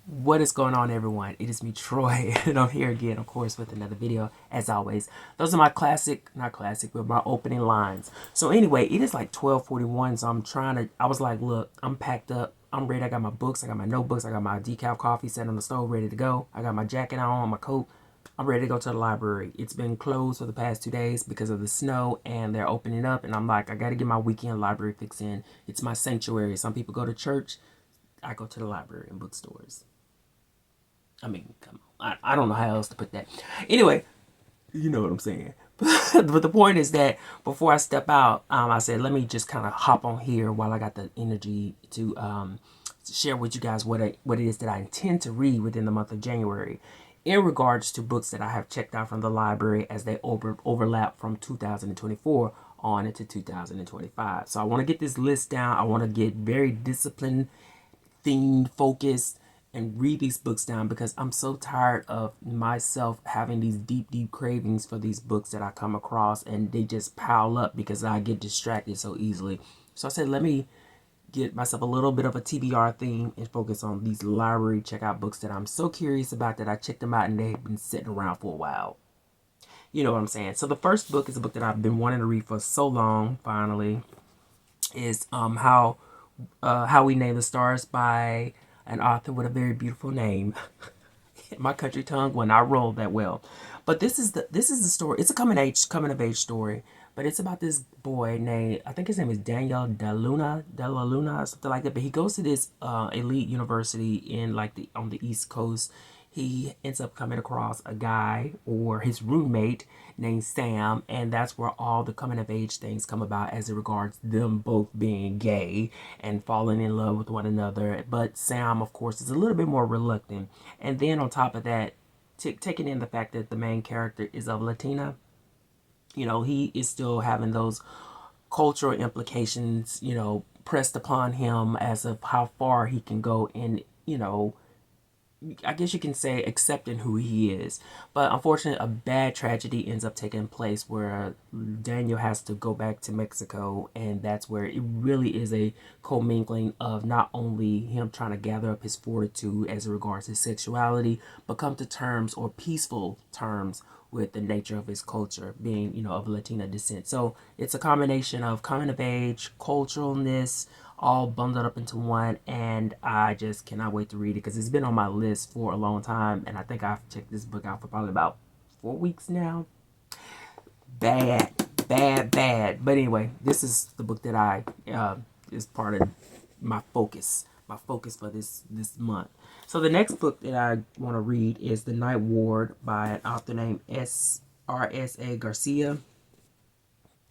What is going on, everyone? It is me, Troy, and I'm here again, of course, with another video, as always. Those are my not classic, but my opening lines. So anyway, it is like 12:41, so I was like, look, I'm packed up. I'm ready. I got my books, I got my notebooks, I got my decaf coffee set on the stove, ready to go. I got my jacket on, my coat. I'm ready to go to the library. It's been closed for the past 2 days because of the snow, and they're opening up, and I'm like, I got to get my weekend library fix in. It's my sanctuary. Some people go to church. I go to the library and bookstores. I mean, come on. I don't know how else to put that. Anyway, you know what I'm saying. But the point is that before I step out, I said, let me just kind of hop on here while I got the energy to share with you guys what it is that I intend to read within the month of January in regards to books that I have checked out from the library as they overlap from 2024 on into 2025. So I want to get this list down. I want to get very disciplined, themed, focused, and read these books down because I'm so tired of myself having these deep cravings for these books that I come across, and they just pile up because I get distracted so easily. So I said, let me get myself a little bit of a TBR theme and focus on these library checkout books that I'm so curious about that I checked them out and they've been sitting around for a while. You know what I'm saying? So the first book is a book that I've been wanting to read for so long, finally, is How We Name the Stars by an author with a very beautiful name. My country tongue will not roll that well. But this is the story. It's a coming of age story. But it's about this boy named, I think his name is Daniel Della Luna, or something like that. But he goes to this elite university in like the on the East Coast. He ends up coming across a guy or his roommate named Sam, and that's where all the coming of age things come about as it regards them both being gay and falling in love with one another. But Sam, of course, is a little bit more reluctant. And then on top of that, taking in the fact that the main character is of Latina, he is still having those cultural implications, pressed upon him as of how far he can go in, I guess you can say accepting who he is. But unfortunately, a bad tragedy ends up taking place where Daniel has to go back to Mexico, and that's where it really is a commingling of not only him trying to gather up his fortitude as regards his sexuality, but come to terms or peaceful terms with the nature of his culture, being, of Latina descent. So it's a combination of coming of age, culturalness, all bundled up into one, and I just cannot wait to read it because it's been on my list for a long time, and I think I've checked this book out for probably about 4 weeks now. Bad, bad. But anyway, this is the book that I is part of my focus for this month. So the next book that I want to read is The Night Ward by an author named S.R.S.A. Garcia.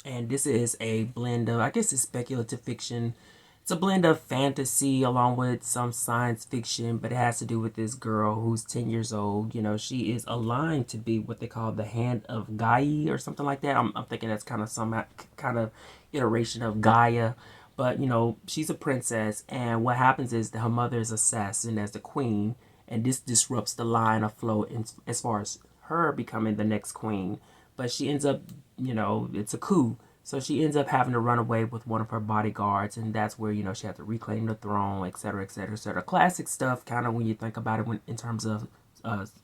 And this is a blend of, I guess it's speculative fiction. It's a blend of fantasy along with some science fiction, but it has to do with this girl who's 10 years old. She is aligned to be what they call the Hand of Gaia or something like that. I'm thinking that's kind of some kind of iteration of Gaia. But, she's a princess, and what happens is that her mother is assassin as the queen, and this disrupts the line of flow as far as her becoming the next queen. But she ends up, it's a coup. So she ends up having to run away with one of her bodyguards, and that's where, she had to reclaim the throne, etc., etc., etc. Classic stuff, kind of when you think about it in terms of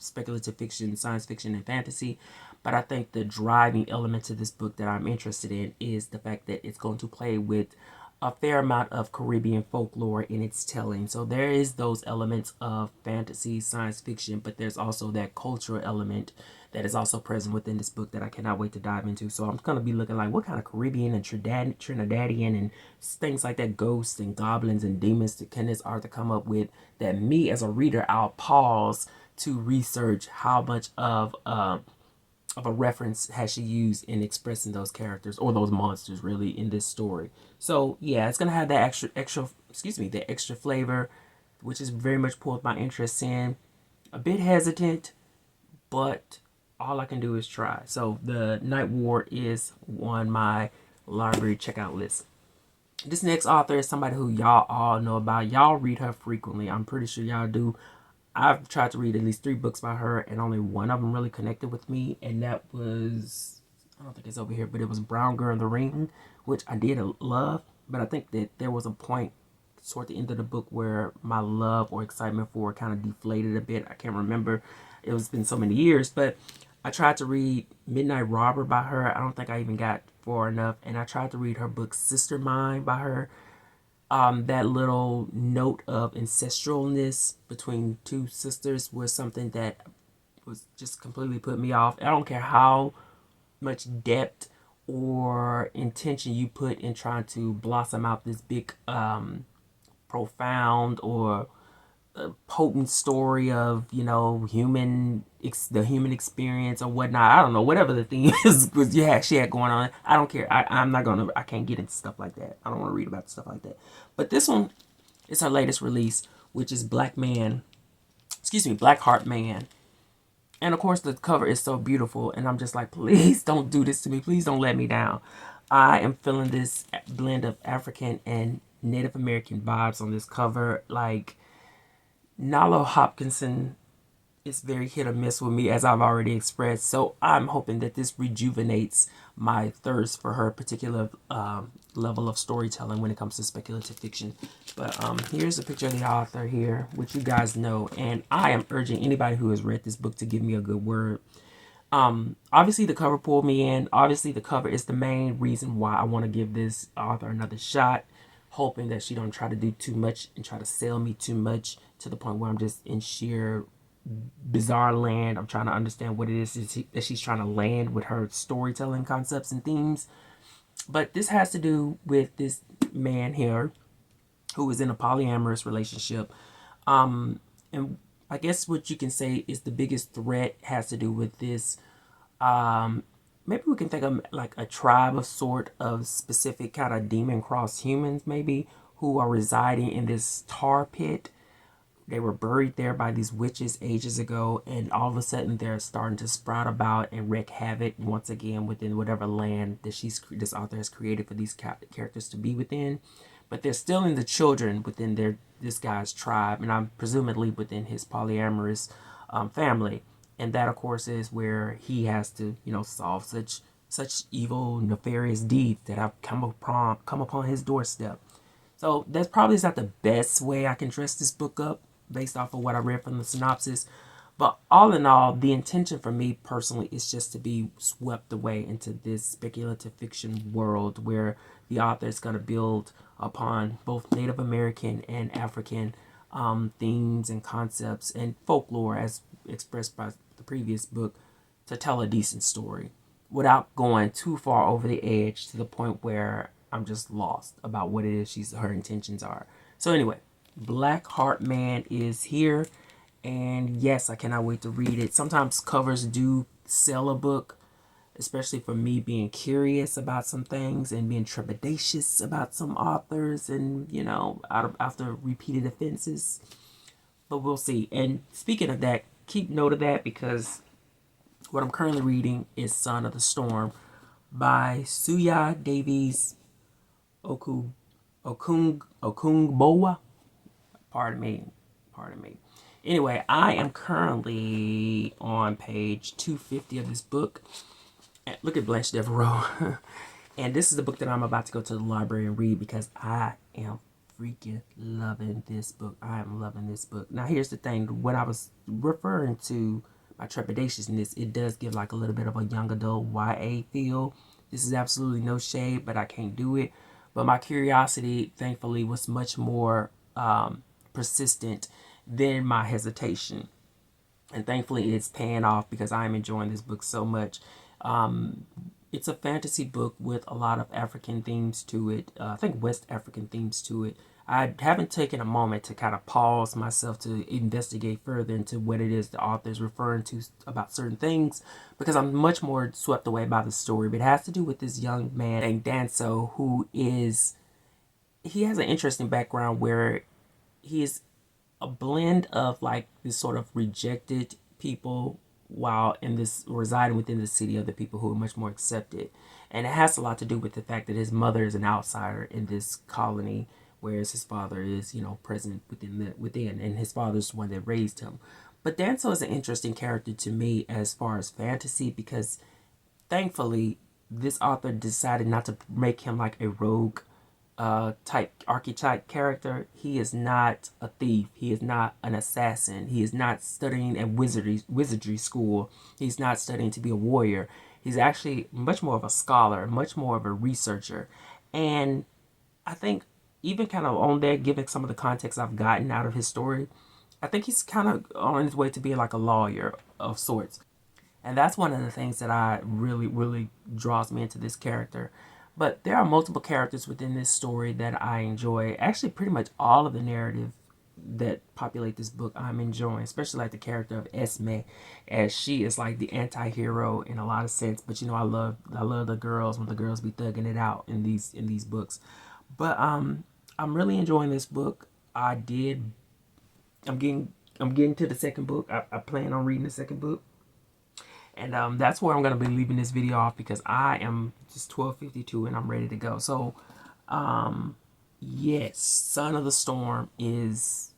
speculative fiction, science fiction, and fantasy. But I think the driving element to this book that I'm interested in is the fact that it's going to play with a fair amount of Caribbean folklore in its telling. So there is those elements of fantasy, science fiction, but there's also that cultural element that is also present within this book that I cannot wait to dive into. So I'm going to be looking like what kind of Caribbean and Trinidadian and things like that, ghosts and goblins and demons can this author come up with that me as a reader, I'll pause to research how much of a reference has she used in expressing those characters or those monsters really in this story. So yeah, it's gonna have that that extra flavor, which is very much pulled my interest in. A bit hesitant, but all I can do is try. So the Night Ward is on my library checkout list. This next author is somebody who y'all all know about. Y'all read her frequently. I'm pretty sure y'all do. I've tried to read at least 3 books by her, and only one of them really connected with me, and that was, I don't think it's over here, but it was Brown Girl in the Ring, which I did love, but I think that there was a point toward the end of the book where my love or excitement for it kind of deflated a bit. I can't remember. It was been so many years, but I tried to read Midnight Robber by her. I don't think I even got far enough. And I tried to read her book Sister Mine by her. That little note of ancestralness between two sisters was something that was just completely put me off. I don't care how much depth or intention you put in trying to blossom out this big profound or potent story of, you know, the human experience or whatnot. I don't know, whatever the thing is was she had going on. I don't care. I can't get into stuff like that. I don't want to read about stuff like that. But this one is her latest release, which is Black Heart Man. And of course, the cover is so beautiful, and I'm just like, please don't do this to me. Please don't let me down. I am feeling this blend of African and Native American vibes on this cover. Like, Nalo Hopkinson is very hit or miss with me, as I've already expressed. So I'm hoping that this rejuvenates my thirst for her particular level of storytelling when it comes to speculative fiction. But here's a picture of the author here, which you guys know. And I am urging anybody who has read this book to give me a good word. Obviously, the cover pulled me in. Obviously, the cover is the main reason why I want to give this author another shot, hoping that she don't try to do too much and try to sell me too much to the point where I'm just in sheer bizarre land. I'm trying to understand what it is that she's trying to land with her storytelling concepts and themes. But this has to do with this man here who is in a polyamorous relationship. And I guess what you can say is the biggest threat has to do with this. Maybe we can think of like a tribe of sort of specific kind of demon cross humans, maybe, who are residing in this tar pit. They were buried there by these witches ages ago, and all of a sudden they're starting to sprout about and wreak havoc once again within whatever land that this author has created for these characters to be within. But they're still in the children within this guy's tribe, and I'm presumably within his polyamorous family. And that, of course, is where he has to, you know, solve such evil, nefarious deeds that have come upon his doorstep. So that's probably not the best way I can dress this book up based off of what I read from the synopsis. But all in all, the intention for me personally is just to be swept away into this speculative fiction world where the author is going to build upon both Native American and African themes and concepts and folklore as expressed by the previous book to tell a decent story without going too far over the edge to the point where I'm just lost about what it is her intentions are. So anyway, Black Heart Man is here, and yes, I cannot wait to read it. Sometimes covers do sell a book, especially for me being curious about some things and being trepidatious about some authors, and you know, after repeated offenses. But we'll see. And speaking of that, keep note of that because what I'm currently reading is Son of the Storm by Suya Davies Okungbowa. Pardon me. Anyway, I am currently on page 250 of this book. Look at Blanche Devereaux. And this is the book that I'm about to go to the library and read because I am freaking loving this book. I am loving this book. Now, here's the thing. When I was referring to my trepidatiousness, it does give like a little bit of a young adult YA feel. This is absolutely no shade, but I can't do it. But my curiosity, thankfully, was much more persistent than my hesitation. And thankfully, it's paying off because I'm enjoying this book so much. It's a fantasy book with a lot of African themes to it. I think West African themes to it. I haven't taken a moment to kind of pause myself to investigate further into what it is the author is referring to about certain things because I'm much more swept away by the story. But it has to do with this young man named Danso he has an interesting background where he is a blend of like this sort of rejected people while residing within the city of the people who are much more accepted. And it has a lot to do with the fact that his mother is an outsider in this colony, whereas his father is, you know, present within, and his father's the one that raised him. But Danso is an interesting character to me as far as fantasy because thankfully this author decided not to make him like a rogue type archetype character. He is not a thief. He is not an assassin. He is not studying at wizardry school. He's not studying to be a warrior. He's actually much more of a scholar, much more of a researcher. And I think even kind of on there, given some of the context I've gotten out of his story, I think he's kind of on his way to being like a lawyer of sorts. And that's one of the things that I really draws me into this character. But there are multiple characters within this story that I enjoy. Actually, pretty much all of the narrative that populate this book I'm enjoying, especially like the character of Esme, as she is like the anti-hero in a lot of sense. But you know, I love the girls when the girls be thugging it out in these books. But I'm really enjoying this book. I'm getting to the second book. I plan on reading the second book. And that's where I'm going to be leaving this video off because I am just 12:52 and I'm ready to go. So, yes, Son of the Storm is,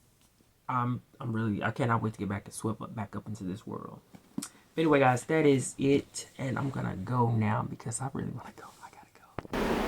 I cannot wait to get back and swift up back up into this world. But anyway, guys, that is it. And I'm going to go now because I really want to go. I got to go.